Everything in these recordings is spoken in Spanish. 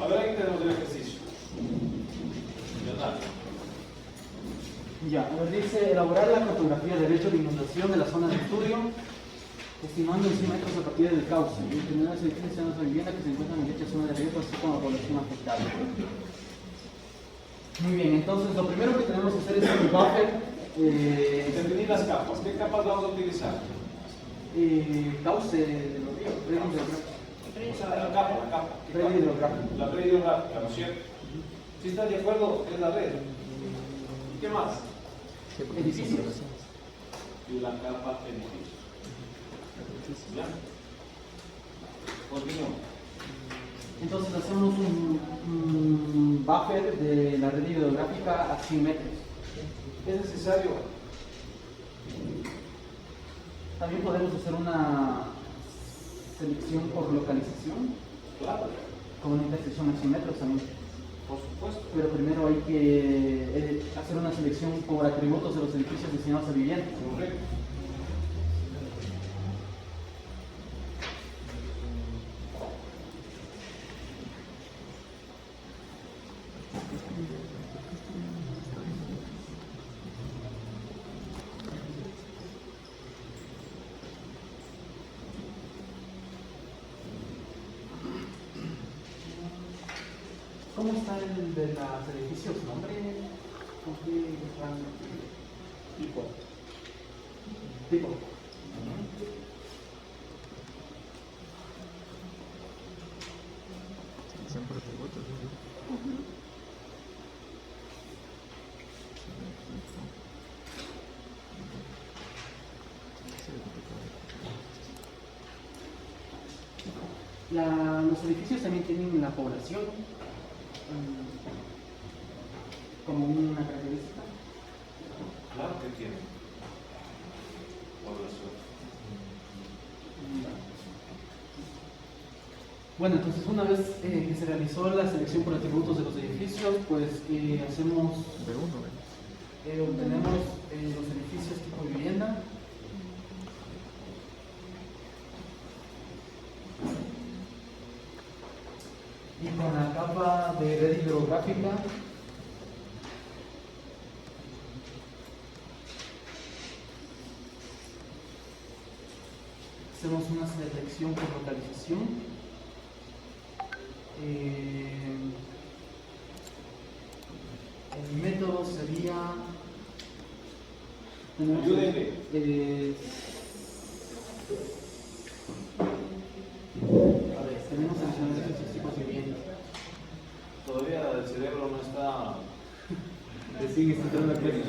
A ver, ahí tenemos el ejercicio. Leonardo. Ya, nos dice elaborar la cartografía de derecho de inundación de la zona de estudio, estimando en 100 metros a partir del cauce, y determinar las edificios de la vivienda que se encuentran en dicha zona de riesgo, así como la población afectada. Muy bien, entonces lo primero que tenemos que hacer es el buffer. Definir las capas. ¿Qué capas vamos a utilizar? Cauce de los ríos, red hidrográfica. O sea, la capa. ¿Qué Red capa? hidrográfica. La red hidrográfica, ¿no es cierto? Si están de acuerdo, es la red. ¿Y qué más? Edificios. Y la capa edificios. ¿Ya? Continuamos. Entonces hacemos un buffer de la red hidrográfica a 100 metros. ¿Es necesario? También podemos hacer una selección por localización, Claro, con una intersección a 100 metros también. por supuesto. Pero primero hay que hacer una selección por atributos de los edificios destinados a vivienda. Correcto. ¿Cómo está el de los edificios? ¿Nombre? ¿Con qué rango? Tipo. Tipo. Siempre te votas, Los edificios también tienen la población como una característica. Claro que tiene. Población. Bueno, entonces una vez que se realizó la selección por atributos de los edificios, pues hacemos, de uno, obtenemos los edificios tipo vivienda. Y con la capa de red hidrográfica hacemos una selección por localización. El método sería... Ayúdenme. A ver, tenemos seleccionados estos tipos de viviendas. Todavía el cerebro no está. Que sigue sin la clase.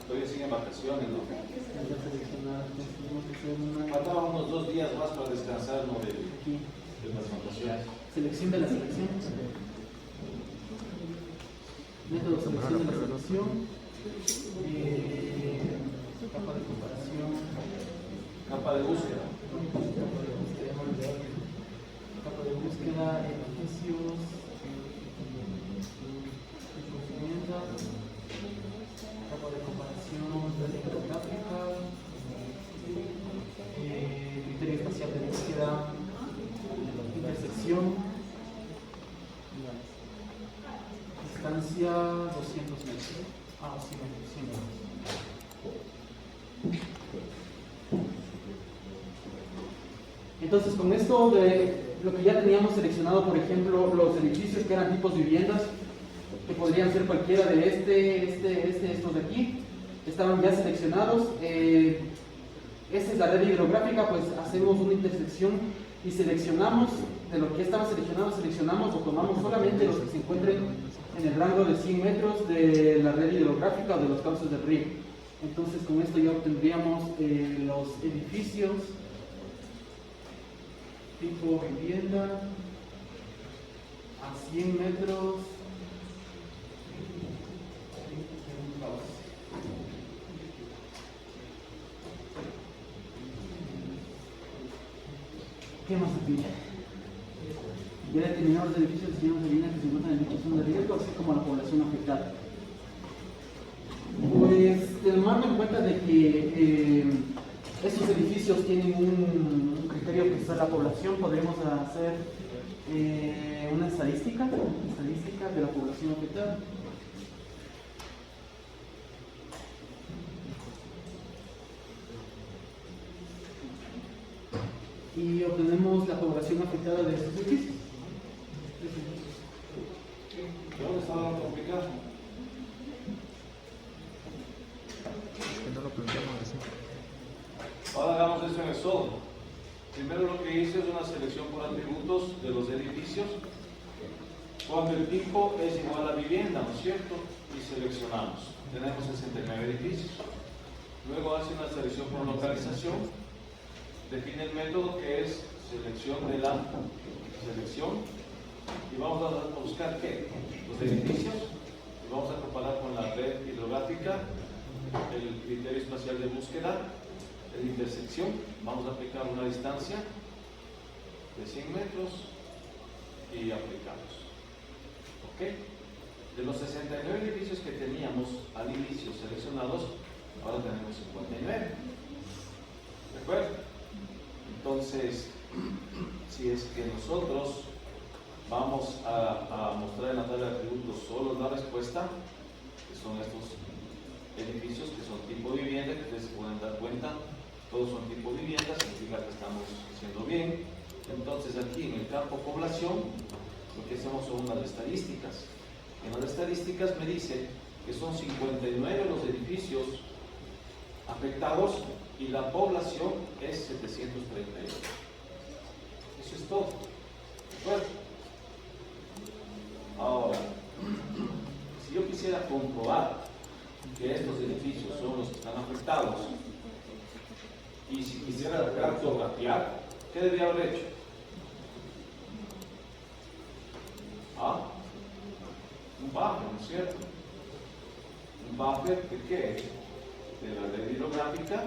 Todavía sigue en vacaciones, ¿no? Ya seleccionadas, entonces tenemos que hacer una... Faltaban unos 2 días más para descansar, ¿no? Aquí. De las vacaciones. Selección de la selección. Método de selección de la selección. Capa de comparación. Capa de búsqueda. Capa de búsqueda, edificios. Capa de comparación, red hidrográfica. Criterio espacial de búsqueda. Intersección. Distancia 200 metros. 100 metros. Entonces, con esto de lo que ya teníamos seleccionado, por ejemplo, los edificios que eran tipos de viviendas, que podrían ser cualquiera de estos de aquí, estaban ya seleccionados. Esta es la red hidrográfica, pues hacemos una intersección y seleccionamos, de lo que ya estaba seleccionado, seleccionamos o tomamos solamente los que se encuentren en el rango de 100 metros de la red hidrográfica o de los cauces del río. Entonces con esto ya obtendríamos los edificios tipo vivienda a 100 metros. ¿Qué más se pide? Ya determinados los edificios destinados a vivienda que se encuentran en dicha zona de riesgo, así como la población afectada. Pues tomando en cuenta de que estos edificios tienen un criterio que es la población. Podremos hacer una estadística de la población afectada. Y obtenemos la población afectada de estos edificios. ¿Dónde está la complicada? Que no lo planteamos así. Ahora hagamos esto en el solo. Primero lo que hice es una selección por atributos de los edificios. Cuando el tipo es igual a vivienda, ¿no es cierto? Y seleccionamos. Tenemos 69 edificios. Luego hace una selección por localización. Define el método que es selección de la selección. Y vamos a buscar ¿qué? Los edificios. Y vamos a comparar con la red hidrográfica, el criterio espacial de búsqueda, de intersección. Vamos a aplicar una distancia de 100 metros y aplicamos. ¿Ok? De los 69 edificios que teníamos al inicio seleccionados, ahora tenemos 59. ¿De acuerdo? Entonces, si es que nosotros vamos a mostrar en la tabla de atributos solo la respuesta, que son estos edificios que son tipo vivienda, que ustedes se pueden dar cuenta, todos son tipo vivienda, significa que estamos haciendo bien. Entonces aquí en el campo población, lo que hacemos son unas estadísticas. En las estadísticas me dice que son 59 los edificios afectados y la población es 738. Eso es todo. ¿De acuerdo? Ahora, si yo quisiera comprobar que estos edificios son los que están afectados y si quisiera cartografiar, ¿qué debería haber hecho? ¿Ah? Un buffer, ¿no es cierto? Un buffer de qué? De la red hidrográfica.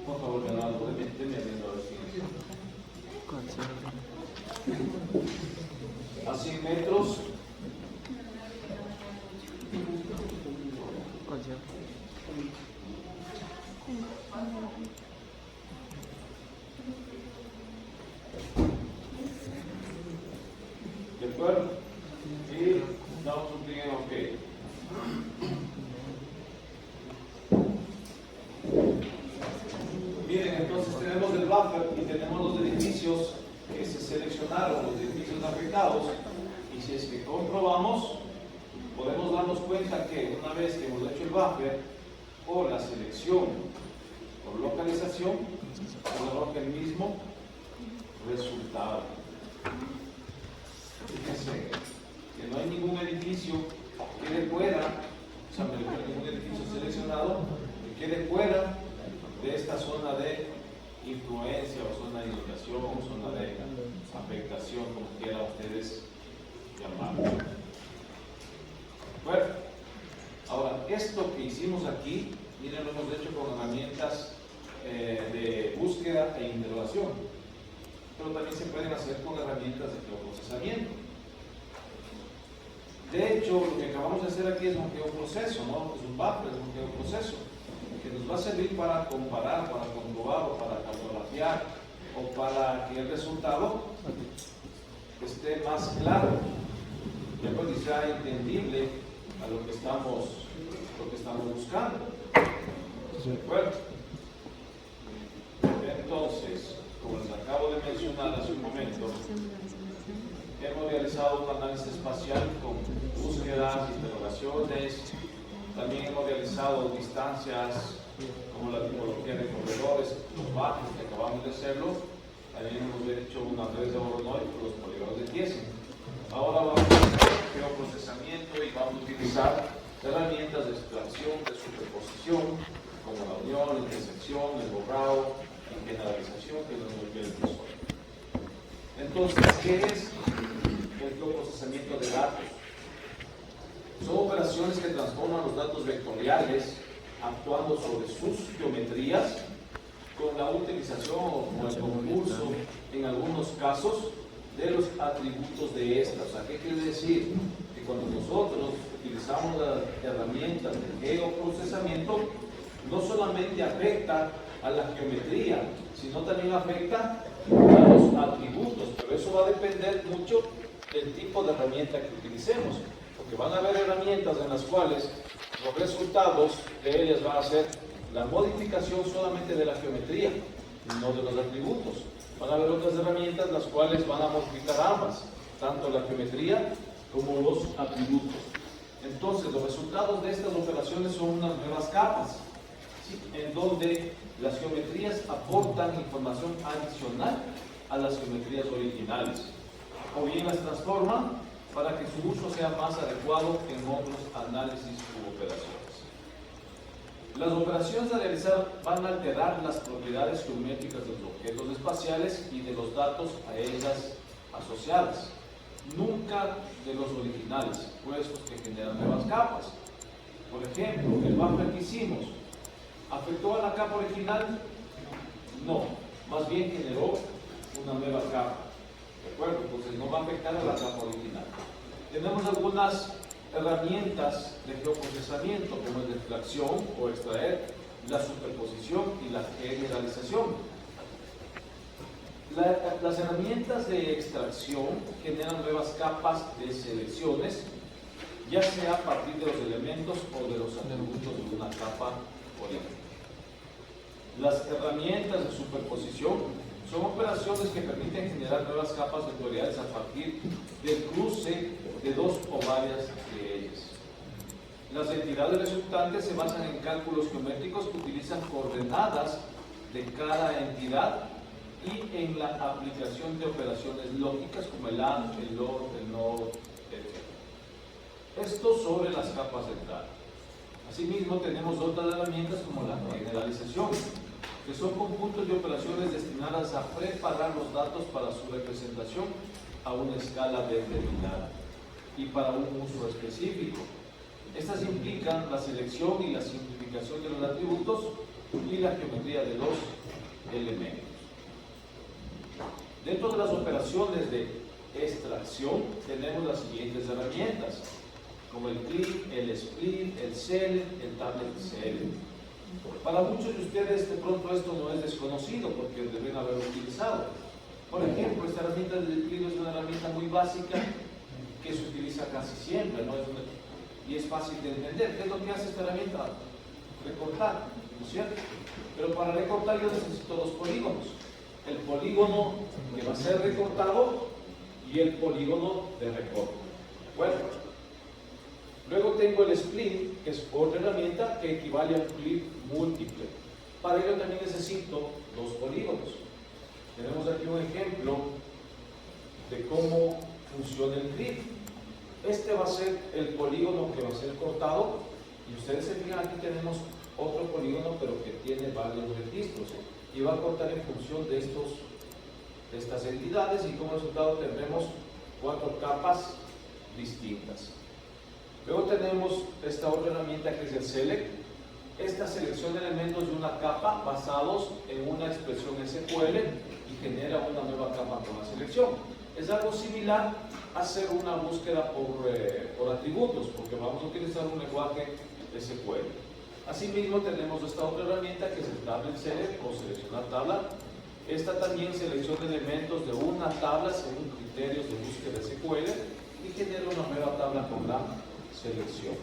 Por favor, Leonardo, déme viendo a ver si a 100 metros. ¿De acuerdo? Y damos un clic en OK. Miren, entonces tenemos el buffer y tenemos los edificios que se seleccionaron, los edificios afectados, y si es que comprobamos, podemos darnos cuenta que una vez que hemos hecho el buffer, por la selección, por localización, nos arroja el mismo resultado. Fíjense que no hay ningún edificio que quede fuera, o sea, ningún edificio seleccionado que quede fuera de esta zona de influencia o zona de inundación o zona de afectación, como quieran ustedes llamarlo. Bueno, ahora, esto que hicimos aquí, miren, lo hemos hecho con herramientas de búsqueda e interrogación, pero también se pueden hacer con herramientas de geoprocesamiento. De hecho, lo que acabamos de hacer aquí es un geoproceso, ¿no? Es un buffer, es un geoproceso que nos va a servir para comparar, para comprobar o para cartografiar o para que el resultado esté más claro, ya pues sea entendible a lo que estamos buscando. ¿De acuerdo? Entonces, como les acabo de mencionar hace un momento, hemos realizado un análisis espacial con búsquedas, interrogaciones, también hemos realizado distancias como la tipología de corredores, los barrios que acabamos de hacerlo, también hemos hecho una red de Voronoi con los polígonos de Tiesing. Ahora vamos a hacer geoprocesamiento y vamos a utilizar herramientas de extracción, de superposición, como la unión, la intersección, el borrado, la generalización, que nos volvió el profesor. Entonces, ¿qué es el geoprocesamiento de datos? Son operaciones que transforman los datos vectoriales actuando sobre sus geometrías con la utilización o con el concurso, en algunos casos, de los atributos de estas. O sea, ¿qué quiere decir? Que cuando nosotros utilizamos hablamos de herramientas de geoprocesamiento, no solamente afecta a la geometría, sino también afecta a los atributos, pero eso va a depender mucho del tipo de herramienta que utilicemos, porque van a haber herramientas en las cuales los resultados de ellas van a ser la modificación solamente de la geometría, no de los atributos. Van a haber otras herramientas las cuales van a modificar ambas, tanto la geometría como los atributos. Entonces, los resultados de estas operaciones son unas nuevas capas, ¿sí?, en donde las geometrías aportan información adicional a las geometrías originales, o bien las transforman para que su uso sea más adecuado en otros análisis u operaciones. Las operaciones a realizar van a alterar las propiedades geométricas de los objetos espaciales y de los datos a ellas asociadas, nunca de los originales, puestos que generan nuevas capas. Por ejemplo, el buffer que hicimos, ¿afectó a la capa original? No, más bien generó una nueva capa. ¿De acuerdo? Entonces no va a afectar a la capa original. Tenemos algunas herramientas de geoprocesamiento, como es la extracción o extraer, la superposición y la generalización. Las herramientas de extracción generan nuevas capas de selecciones, ya sea a partir de los elementos o de los atributos de una capa original. Las herramientas de superposición son operaciones que permiten generar nuevas capas vectoriales a partir del cruce de dos o varias de ellas. Las entidades resultantes se basan en cálculos geométricos que utilizan coordenadas de cada entidad y en la aplicación de operaciones lógicas como el AND, el OR, el NOR, etc. Esto sobre las capas de entrada. Asimismo, tenemos otras herramientas como la generalización, que son conjuntos de operaciones destinadas a preparar los datos para su representación a una escala determinada y para un uso específico. Estas implican la selección y la simplificación de los atributos y la geometría de los elementos. Dentro de las operaciones de extracción tenemos las siguientes herramientas, como el clip, el split, el cell, el tablet cell. Para muchos de ustedes de pronto esto no es desconocido porque deben haberlo utilizado. Por ejemplo, esta herramienta del clip es una herramienta muy básica que se utiliza casi siempre, ¿no? Y es fácil de entender. ¿Qué es lo que hace esta herramienta? Recortar, ¿no es cierto? Pero para recortar yo necesito dos polígonos. El polígono que va a ser recortado y el polígono de recorte. Bueno, luego tengo el split, que es otra herramienta que equivale a un clip múltiple. Para ello también necesito dos polígonos. Tenemos aquí un ejemplo de cómo funciona el clip. Este va a ser el polígono que va a ser cortado y ustedes se fijan, aquí tenemos otro polígono pero que tiene varios registros y va a cortar en función de estas entidades y como resultado tendremos 4 capas distintas. Luego tenemos esta otra herramienta que es el select. Esta selecciona elementos de una capa basados en una expresión SQL y genera una nueva capa con la selección. Es algo similar a hacer una búsqueda por atributos, porque vamos a utilizar un lenguaje SQL. Asimismo tenemos esta otra herramienta que es el tablet select o seleccionar tabla. Esta también selecciona elementos de una tabla según criterios de búsqueda SQL y genera una nueva tabla con la selección.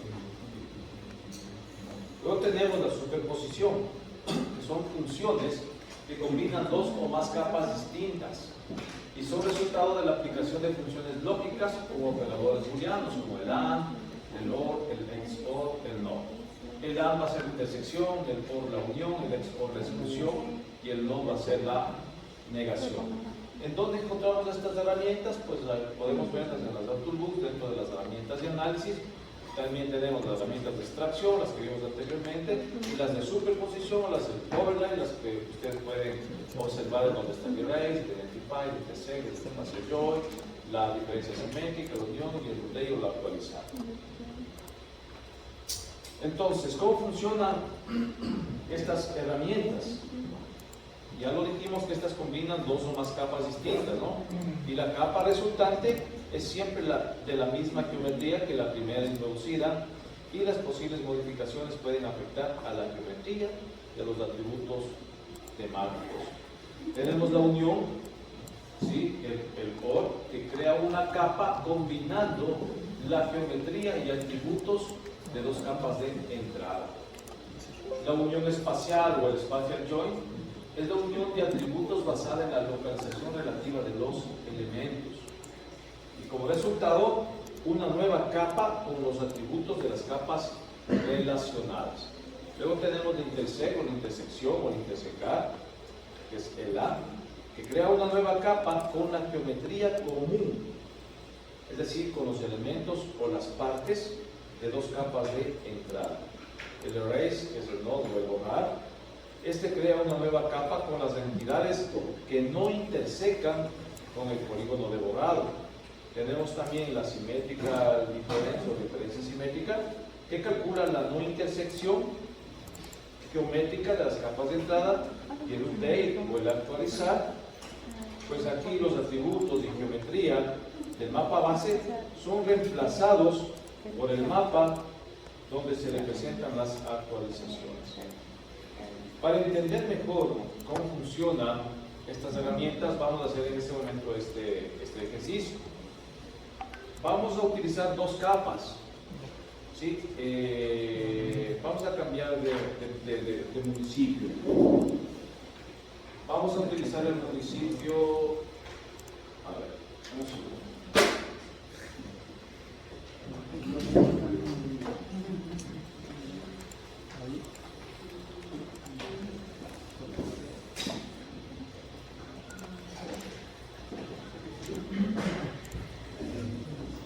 Luego tenemos la superposición, que son funciones que combinan dos o más capas distintas y son resultado de la aplicación de funciones lógicas o operadores booleanos como el AND, el OR, el XOR, el NOR. El AND va a ser la intersección, el OR la unión, el XOR la exclusión y el NOR va a ser la negación. ¿En dónde encontramos estas herramientas? Pues podemos verlas en las Toolbox dentro de las herramientas de análisis. También tenemos las herramientas de extracción, las que vimos anteriormente, y las de superposición, las de overlay, las que ustedes pueden observar en donde está el erase, el identify, el intersect, el espacio join, la diferencia simétrica, la unión y el relay o la actualizada. Entonces, ¿cómo funcionan estas herramientas? Ya lo dijimos que estas combinan dos o más capas distintas, ¿no? Y la capa resultante es siempre de la misma geometría que la primera introducida y las posibles modificaciones pueden afectar a la geometría de los atributos temáticos. Tenemos la unión, ¿sí? el core, que crea una capa combinando la geometría y atributos de dos capas de entrada. La unión espacial o el spatial join es la unión de atributos basada en la localización relativa de los elementos. Y como resultado, una nueva capa con los atributos de las capas relacionadas. Luego tenemos la intersect o la intersección o el intersecar, que es el A, que crea una nueva capa con la geometría común, es decir, con los elementos o las partes de dos capas de entrada. El erase, que es el nodo o el borrar, este crea una nueva capa con las entidades que no intersecan con el polígono de borrado. Tenemos también la simétrica diferencia o diferencia simétrica, que calcula la no intersección geométrica de las capas de entrada, y el update o el actualizar, pues aquí los atributos de geometría del mapa base son reemplazados por el mapa donde se representan las actualizaciones. Para entender mejor cómo funcionan estas herramientas, vamos a hacer en este momento este ejercicio. Vamos a utilizar dos capas, ¿sí? Vamos a cambiar de municipio. Vamos a utilizar el municipio, a ver, un segundo.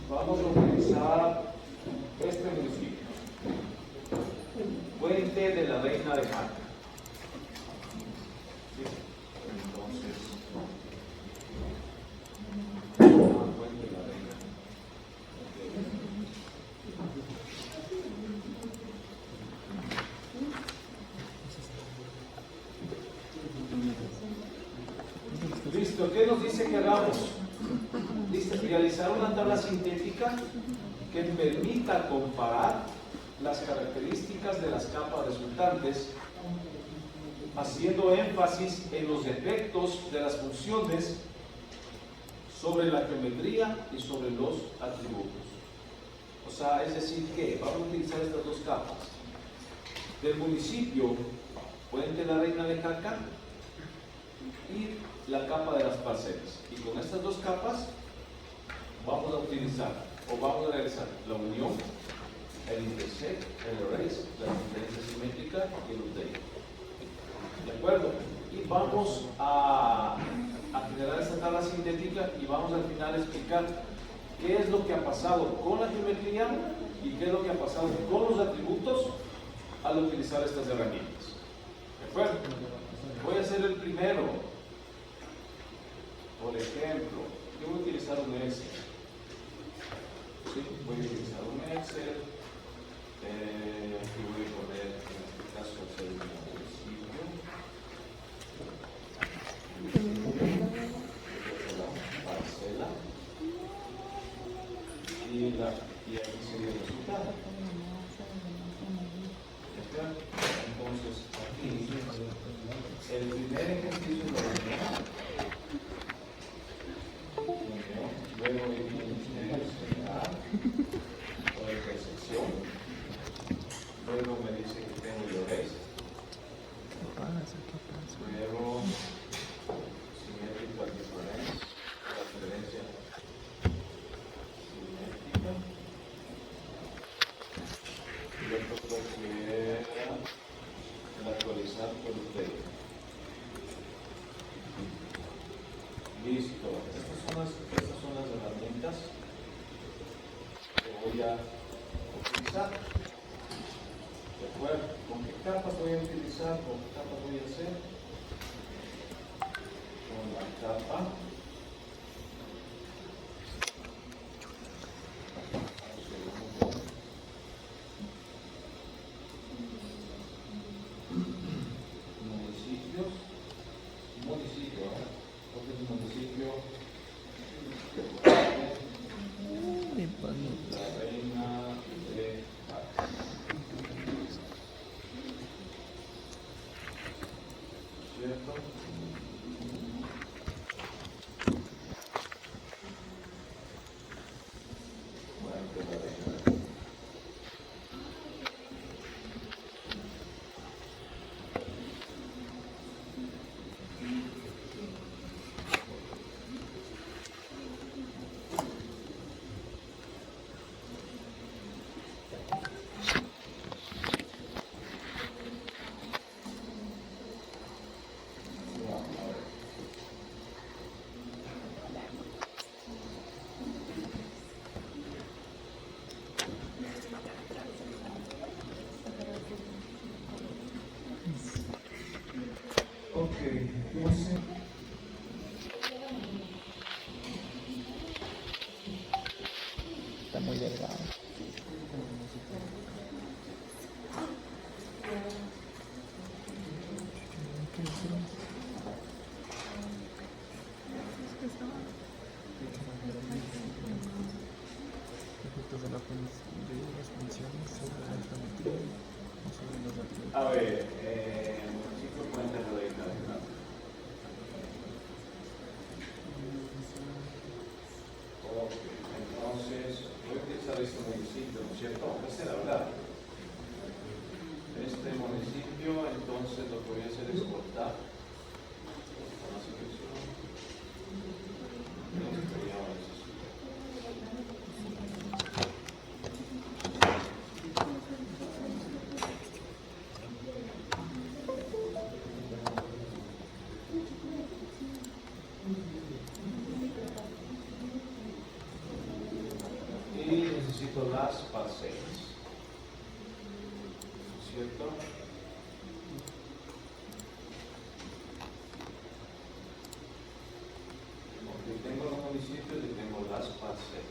Vamos a utilizar este municipio, Puente de la Reina de Jaca. ¿Sí? Entonces, Puente de la Reina. Listo, ¿qué nos dice que hagamos? Listo, realizar una tabla sintética que permita comparar las características de las capas resultantes, haciendo énfasis en los efectos de las funciones sobre la geometría y sobre los atributos. O sea, es decir que vamos a utilizar estas dos capas. Del municipio, Puente de la Reina de Jaca, y la capa de las parcelas. Y con estas dos capas vamos a utilizar o vamos a realizar la unión, el intersect, el erase, la diferencia simétrica y el update. ¿De acuerdo? Y vamos a generar esta tabla sintética y vamos al final a explicar qué es lo que ha pasado con la geometría y qué es lo que ha pasado con los atributos al utilizar estas herramientas. ¿De acuerdo? Voy a hacer el primero. Por ejemplo, yo voy a utilizar un Excel. ¿Sí? Voy a utilizar un Excel. Aquí voy a poner, en este caso, el municipio. La parcela. Y aquí sería el resultado. Entonces, aquí, el primer ejercicio lo tenemos. Luego intersectar o intersección. Luego me dice que tengo el erase. Luego simétrica diferencia, la diferencia simétrica. Y luego considera el actualizar por usted. Listo. Estas son las herramientas que voy a utilizar. ¿De acuerdo? ¿Con qué capas voy a utilizar? ¿Con qué capas voy a hacer? Con la capa. Municipio, porque es un municipio. La Reina de Jaca. Está muy delgado. Efectos de las funciones sobre la geometría o sobre los atributos. A ver, municipio Puente Rodríguez. Ok, entonces voy a utilizar este municipio, ¿no es cierto? Esta es la verdad. Este municipio, entonces lo que voy a hacer es cortar con la selección. Esto ya va a necesitar. Y necesito las parcelas, ¿cierto? Porque tengo los municipios y tengo las parcelas.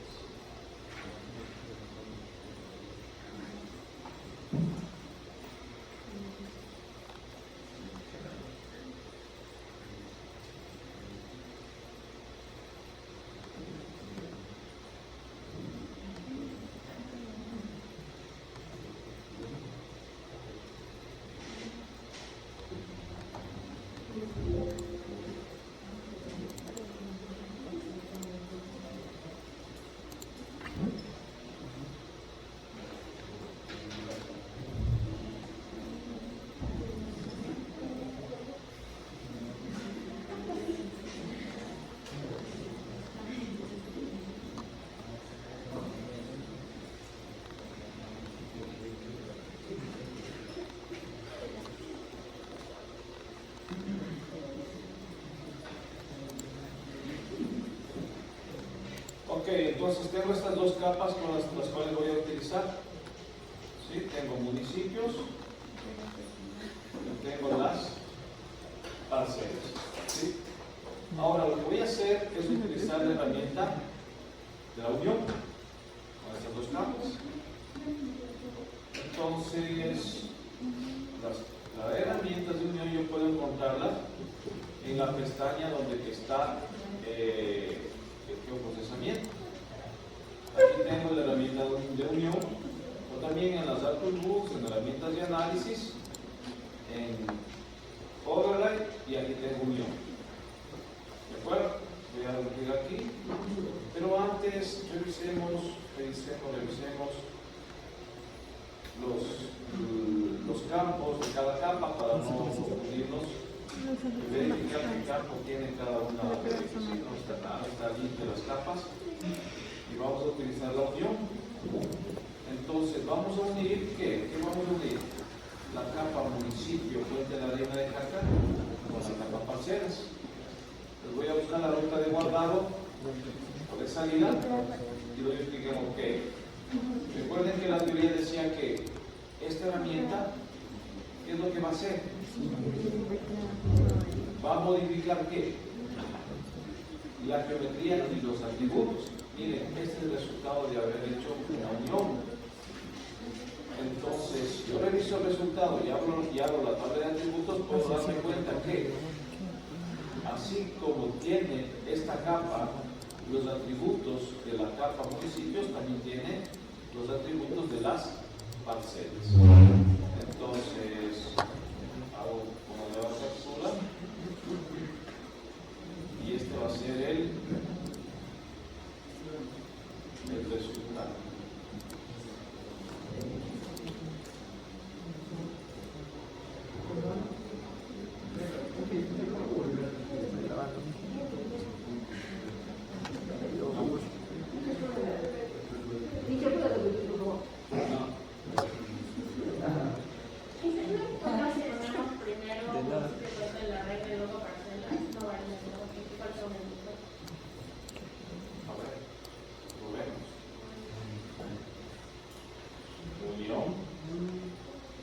Ok, entonces tengo estas dos capas con las cuales voy a utilizar. ¿Sí? Tengo municipios y tengo las parcelas. ¿Sí? Ahora lo que voy a hacer es utilizar la herramienta de la unión con estas dos capas. Entonces, las herramientas de unión yo puedo encontrarlas en la pestaña donde está el geoprocesamiento. Aquí tengo la herramienta de unión, o también en las attributes, en herramientas de análisis, en overlay, y aquí tengo unión. ¿De acuerdo? Voy a abrir aquí, pero antes revisemos los campos de cada capa para no confundirnos. Verificar qué campo tiene cada una de ellas. No está nada, está limpia las capas. Y vamos a utilizar la unión. Entonces, vamos a unir, ¿qué? ¿Qué vamos a unir? La capa municipio, Puente de la Arena de Caca, con la capa parcelas. Les voy a buscar la ruta de guardado de salida y doy un clic en OK. Recuerden que la teoría decía que esta herramienta, ¿qué es lo que va a hacer? Va a modificar ¿qué? La geometría y los atributos. Miren, este es el resultado de haber hecho una unión. Entonces, yo reviso el resultado y hago la tabla de atributos, puedo darme cuenta que así como tiene esta capa los atributos de la capa municipios, también tiene los atributos de las parcelas. Entonces, hago como nueva captura y este va a ser el resultado.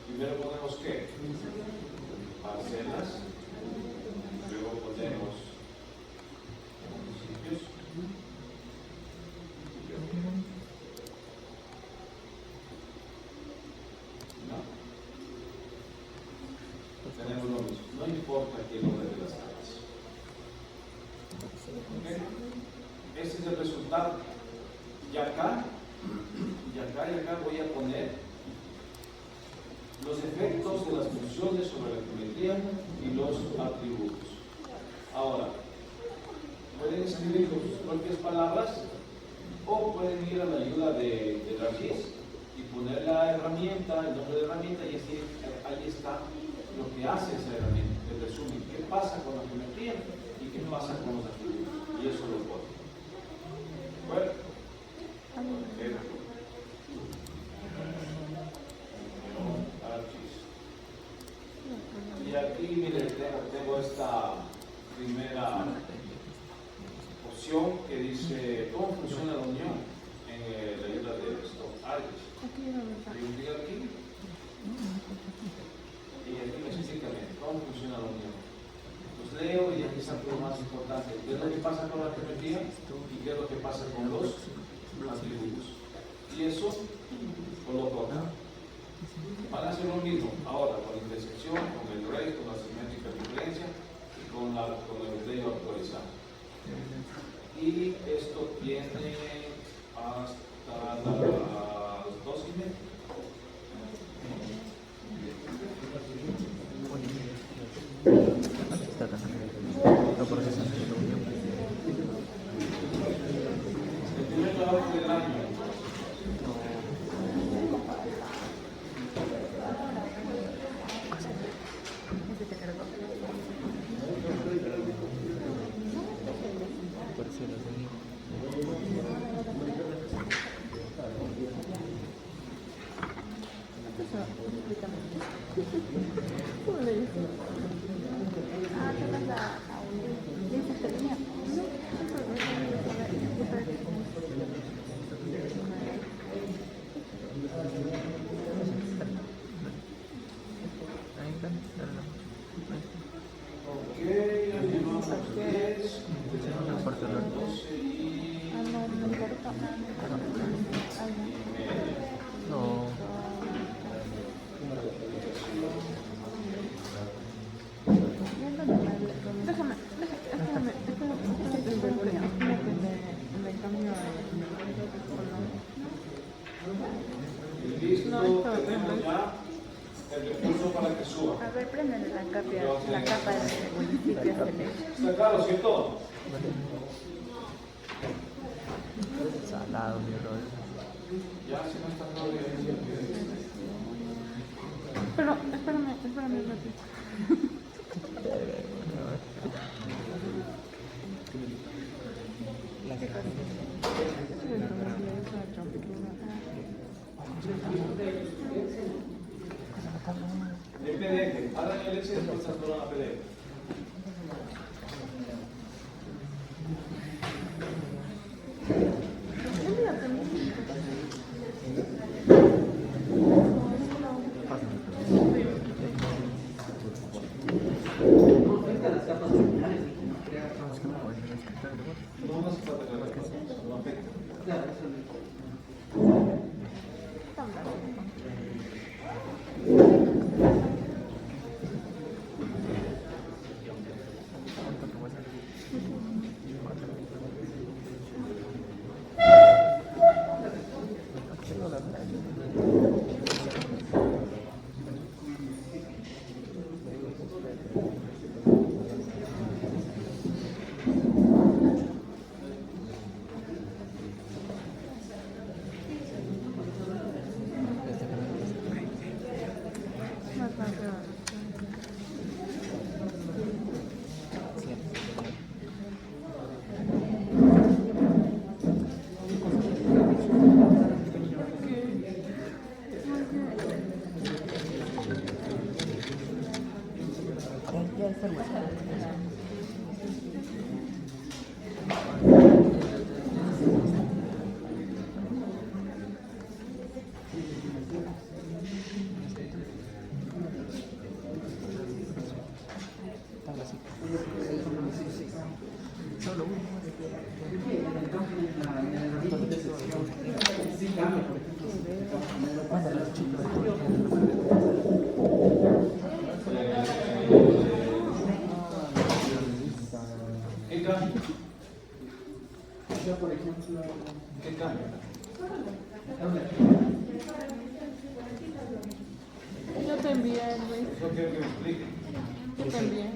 Primero ponemos ¿qué? Parcelas. tenemos lo mismo. No importa qué orden de las capas. ¿Okay? Ese es el resultado. Y acá voy a poner los efectos de las funciones sobre la geometría y los atributos. Ahora, pueden escribir con sus propias palabras o pueden ir a la ayuda de Rajis y poner la herramienta, el nombre de herramienta, y así ahí está lo que hace esa herramienta, el resumen, qué pasa con la geometría y qué pasa con los atributos, y eso lo pone. Bueno, y aquí, miren, tengo esta primera opción que dice cómo funciona la unión en la ayuda de Stock-Argus. Hay un día aquí y aquí me explica bien cómo funciona la unión. Los leo y aquí está lo más importante. ¿Qué es lo que pasa con la geometría y qué es lo que pasa con los atributos? Y eso coloco acá. Van a hacer lo mismo ahora con la intersección, con el raíz, con la simétrica diferencia y con el video actualizado. Y esto tiene hasta las 2:30. El primer trabajo del año. Tenemos ya el recurso para que suba. A ver, prende la capa de municipio celeste. ¿Está claro, cierto? Salado, mi rol. Ya, si no está claro, ya Pero, espérame un ratito. el PDF, ahora en el Excel no está solo la PDF. No hace falta que no afecta. también, güey. Eso quiero que me explique. Yo también.